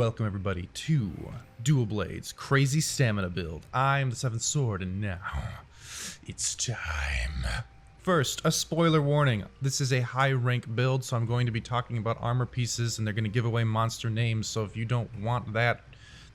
Welcome everybody to Dual Blades Crazy Stamina Build. I'm the Seventh Sword and now it's time. First, a spoiler warning. This is a high rank build, so I'm going to be talking about armor pieces and they're going to give away monster names, so if you don't want that,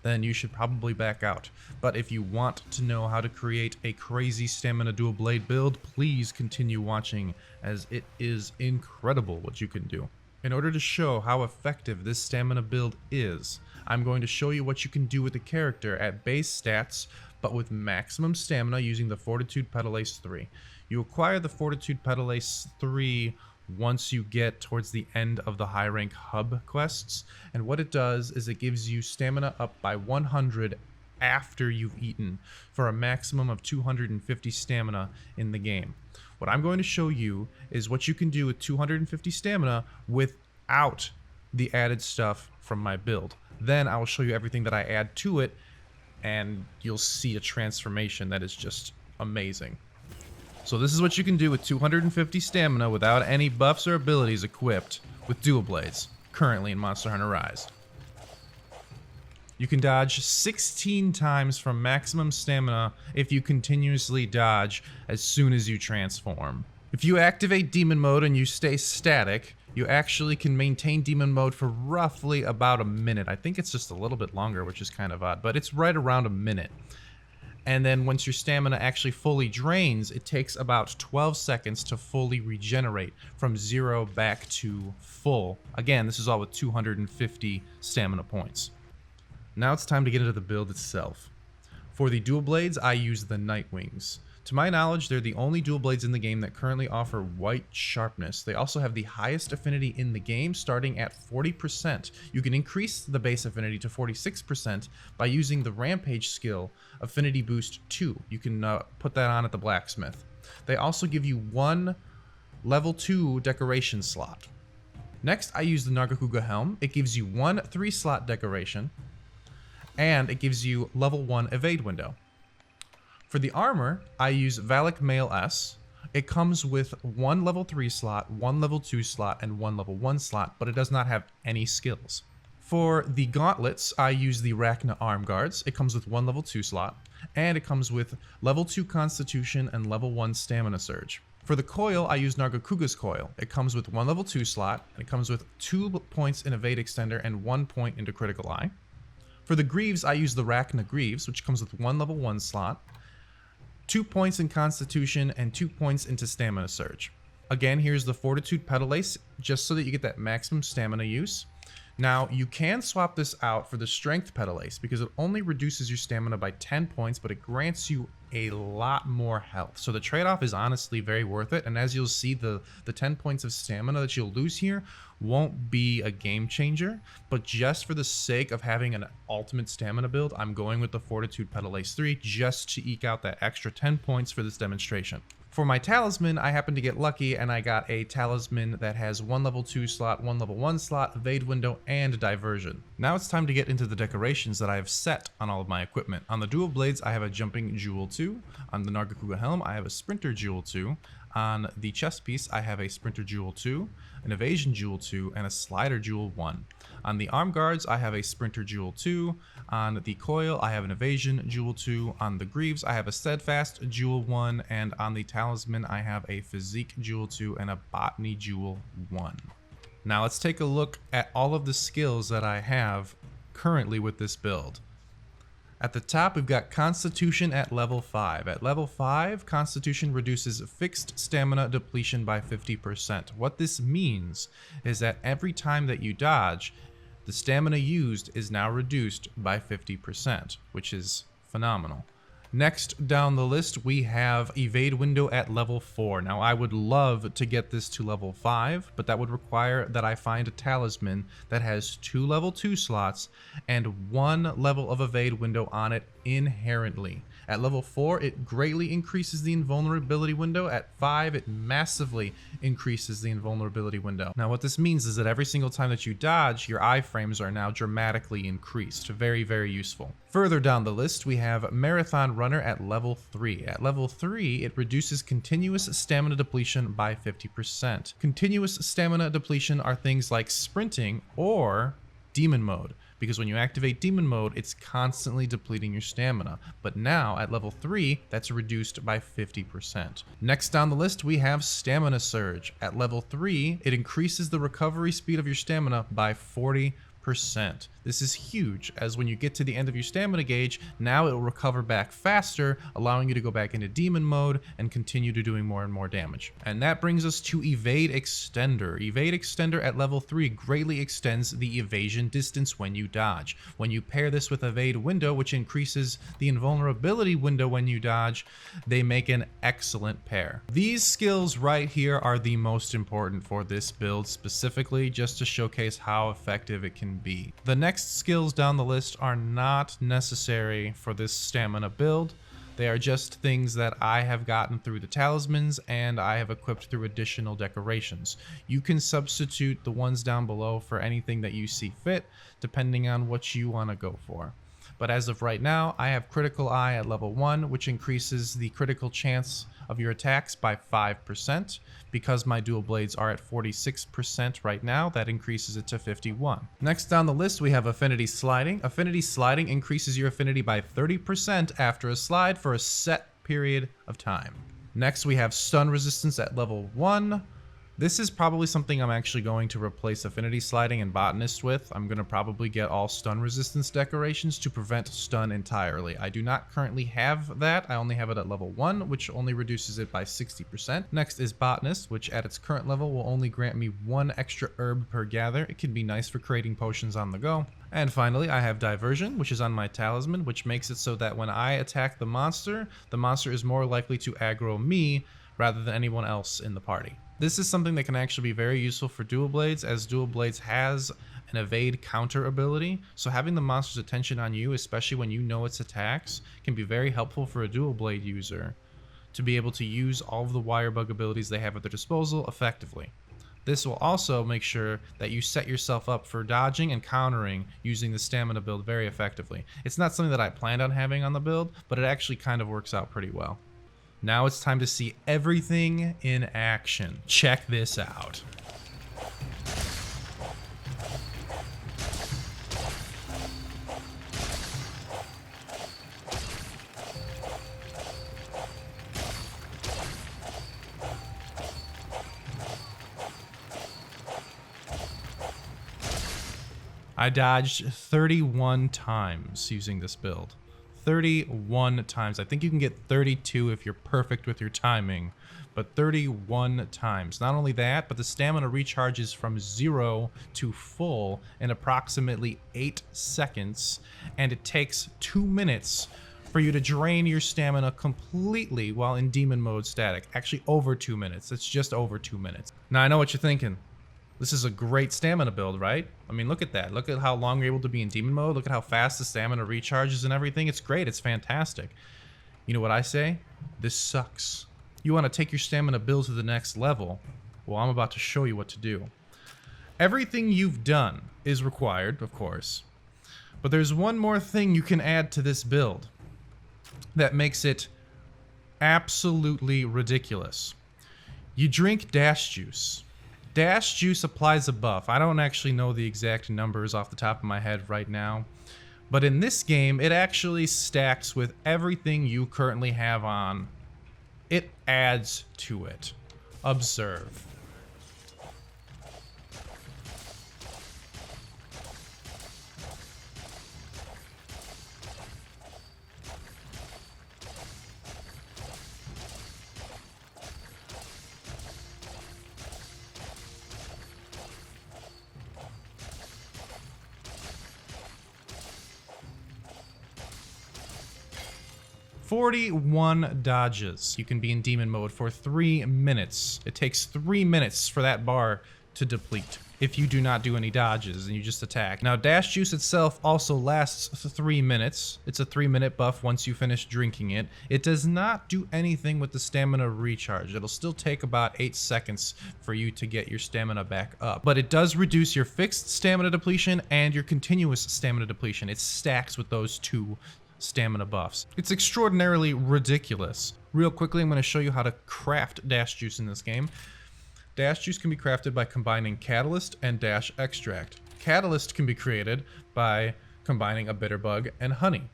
then you should probably back out. But if you want to know how to create a crazy stamina dual blade build, please continue watching, as it is incredible what you can do. In order to show how effective this stamina build is, I'm going to show you what you can do with the character at base stats, but with maximum stamina using the Fortitude Pedal Ace 3. You acquire the Fortitude Pedal Ace 3 once you get towards the end of the high rank hub quests, and what it does is it gives you stamina up by 100 after you've eaten, for a maximum of 250 stamina in the game. What I'm going to show you is what you can do with 250 stamina without the added stuff from my build. Then I will show you everything that I add to it, and you'll see a transformation that is just amazing. So this is what you can do with 250 stamina without any buffs or abilities equipped with dual blades, currently in Monster Hunter Rise. You can dodge 16 times from maximum stamina if you continuously dodge as soon as you transform. If you activate demon mode and you stay static, you actually can maintain demon mode for roughly about a minute. I think it's just a little bit longer, which is kind of odd, but it's right around a minute. And then once your stamina actually fully drains, it takes about 12 seconds to fully regenerate from 0 back to full. Again, this is all with 250 stamina points. Now it's time to get into the build itself. For the dual blades, I use the Nightwings. To my knowledge, they're the only dual blades in the game that currently offer white sharpness. They also have the highest affinity in the game, starting at 40%. You can increase the base affinity to 46% by using the Rampage skill, Affinity Boost 2. You can put that on at the blacksmith. They also give you one level 2 decoration slot. Next, I use the Nargacuga Helm. It gives you one 3-slot decoration, and it gives you level 1 evade window. For the armor, I use Valak Mail S. It comes with one level 3 slot, one level 2 slot, and one level 1 slot, but it does not have any skills. For the gauntlets, I use the Rachna Arm Guards. It comes with one level 2 slot, and it comes with level 2 Constitution and level 1 Stamina Surge. For the coil, I use Nargacuga's coil. It comes with one level 2 slot, and it comes with 2 points in Evade Extender and 1 point into Critical Eye. For the Greaves, I use the Rachna Greaves, which comes with one level 1 slot, 2 points in Constitution, and 2 points into Stamina Surge. Again, here's the Fortitude Pedal Ace, just so that you get that maximum stamina use. Now, you can swap this out for the Strength Pedal Ace, because it only reduces your stamina by 10 points, but it grants you a lot more health. So the trade-off is honestly very worth it, and as you'll see, the 10 points of stamina that you'll lose here won't be a game changer, but just for the sake of having an ultimate stamina build, I'm going with the Fortitude Pedal Ace 3 just to eke out that extra 10 points for this demonstration. For my talisman, I happened to get lucky and I got a talisman that has one level 2 slot, one level 1 slot, evade window, and diversion. Now it's time to get into the decorations that I have set on all of my equipment. On the dual blades, I have a jumping jewel 2. On the Nargacuga helm, I have a sprinter jewel 2. On the chest piece, I have a sprinter jewel 2, an evasion jewel 2, and a slider jewel 1. On the arm guards, I have a sprinter jewel 2. On the coil, I have an evasion jewel 2. On the greaves, I have a steadfast jewel 1. And on the talisman, I have a physique jewel 2 and a botany jewel 1. Now let's take a look at all of the skills that I have currently with this build. At the top, we've got Constitution at level 5. At level 5, Constitution reduces fixed stamina depletion by 50%. What this means is that every time that you dodge, the stamina used is now reduced by 50%, which is phenomenal. Next down the list, we have Evade Window at level 4. Now, I would love to get this to level 5, but that would require that I find a talisman that has 2 level 2 slots and 1 level of Evade Window on it inherently. At level 4, it greatly increases the invulnerability window. At 5, it massively increases the invulnerability window. Now, what this means is that every single time that you dodge, your iframes are now dramatically increased. Very, very useful. Further down the list, we have Marathon Runner at level 3. At level 3, it reduces continuous stamina depletion by 50%. Continuous stamina depletion are things like sprinting or demon mode, because when you activate demon mode, it's constantly depleting your stamina. But now at level 3, that's reduced by 50%. Next down the list, we have Stamina Surge. At level 3, it increases the recovery speed of your stamina by 40%. This is huge, as when you get to the end of your stamina gauge, now it will recover back faster, allowing you to go back into demon mode and continue to doing more and more damage. And that brings us to Evade Extender. Evade Extender at level 3 greatly extends the evasion distance when you dodge. When you pair this with Evade Window, which increases the invulnerability window when you dodge, they make an excellent pair. These skills right here are the most important for this build specifically, just to showcase how effective it can be. The next skills down the list are not necessary for this stamina build. They are just things that I have gotten through the talismans and I have equipped through additional decorations. You can substitute the ones down below for anything that you see fit, depending on what you want to go for. But as of right now, I have Critical Eye at level 1, which increases the critical chance of your attacks by 5%. Because my dual blades are at 46% right now, that increases it to 51. Next down the list, we have Affinity Sliding. Affinity Sliding increases your affinity by 30% after a slide for a set period of time. Next, we have Stun Resistance at level 1. This is probably something I'm actually going to replace Affinity Sliding and Botanist with. I'm going to probably get all stun resistance decorations to prevent stun entirely. I do not currently have that. I only have it at level 1, which only reduces it by 60%. Next is Botanist, which at its current level will only grant me 1 extra herb per gather. It can be nice for creating potions on the go. And finally, I have Diversion, which is on my talisman, which makes it so that when I attack the monster is more likely to aggro me rather than anyone else in the party. This is something that can actually be very useful for Dual Blades, as Dual Blades has an evade counter ability, so having the monster's attention on you, especially when you know its attacks, can be very helpful for a Dual Blade user to be able to use all of the wire bug abilities they have at their disposal effectively. This will also make sure that you set yourself up for dodging and countering using the stamina build very effectively. It's not something that I planned on having on the build, but it actually kind of works out pretty well. Now it's time to see everything in action. Check this out. I dodged 31 times using this build. 31 times. I think you can get 32 if you're perfect with your timing, but 31 times. Not only that, but the stamina recharges from 0 to full in approximately 8 seconds, and it takes 2 minutes for you to drain your stamina completely while in demon mode static. Actually over 2 minutes. It's just over 2 minutes. Now I know what you're thinking. This is a great stamina build, right? I mean, look at that. Look at how long you're able to be in demon mode. Look at how fast the stamina recharges and everything. It's great. It's fantastic. You know what I say? This sucks. You want to take your stamina build to the next level? Well, I'm about to show you what to do. Everything you've done is required, of course. But there's one more thing you can add to this build that makes it absolutely ridiculous. You drink dash juice. Dash juice applies a buff. I don't actually know the exact numbers off the top of my head right now, but in this game, it actually stacks with everything you currently have on. It adds to it. Observe. "41 dodges. You can be in demon mode for 3 minutes. It takes 3 minutes for that bar to deplete if you do not do any dodges and you just attack. Now, dash juice itself also lasts 3 minutes. It's a 3-minute buff once you finish drinking it. It does not do anything with the stamina recharge. It'll still take about 8 seconds for you to get your stamina back up. But it does reduce your fixed stamina depletion and your continuous stamina depletion. It stacks with those two stamina buffs. It's extraordinarily ridiculous. Real quickly, I'm going to show you how to craft dash juice in this game. Dash juice can be crafted by combining catalyst and dash extract. Catalyst can be created by combining a bitter bug and honey.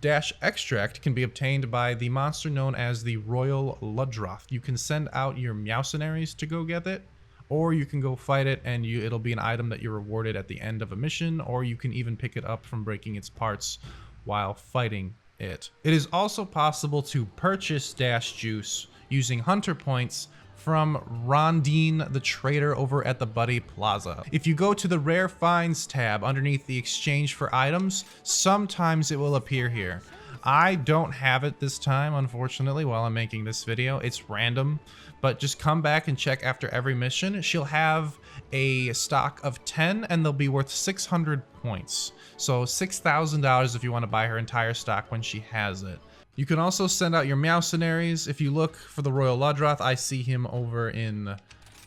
Dash extract can be obtained by the monster known as the Royal Ludroth. You can send out your Meowcenaries to go get it, or you can go fight it and it'll be an item that you're rewarded at the end of a mission, or you can even pick it up from breaking its parts while fighting it. It is also possible to purchase Dash Juice using Hunter Points from Rondine the trader over at the Buddy Plaza. If you go to the Rare Finds tab underneath the exchange for items, sometimes it will appear here. I don't have it this time, unfortunately, while I'm making this video. It's random, but just come back and check after every mission. She'll have a stock of 10 and they'll be worth 600 points. So $6,000 if you want to buy her entire stock when she has it. You can also send out your Meowcenaries. If you look for the Royal Ludroth, I see him over in...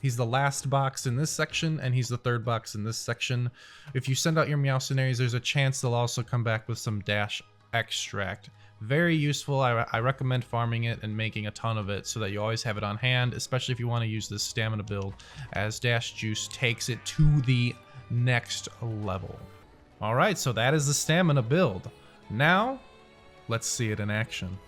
He's the last box in this section, and he's the third box in this section. If you send out your Meowcenaries, there's a chance they'll also come back with some Dash Extract. Very useful. I recommend farming it and making a ton of it so that you always have it on hand, especially if you want to use this stamina build, as Dash Juice takes it to the next level. Alright, so that is the stamina build. Now, let's see it in action.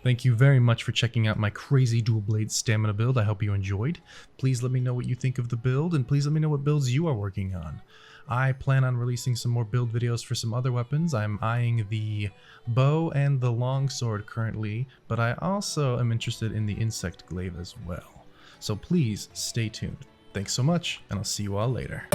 Thank you very much for checking out my crazy dual blade stamina build. I hope you enjoyed. Please let me know what you think of the build, and please let me know what builds you are working on. I plan on releasing some more build videos for some other weapons. I'm eyeing the bow and the longsword currently, but I also am interested in the insect glaive as well. So please stay tuned. Thanks so much, and I'll see you all later.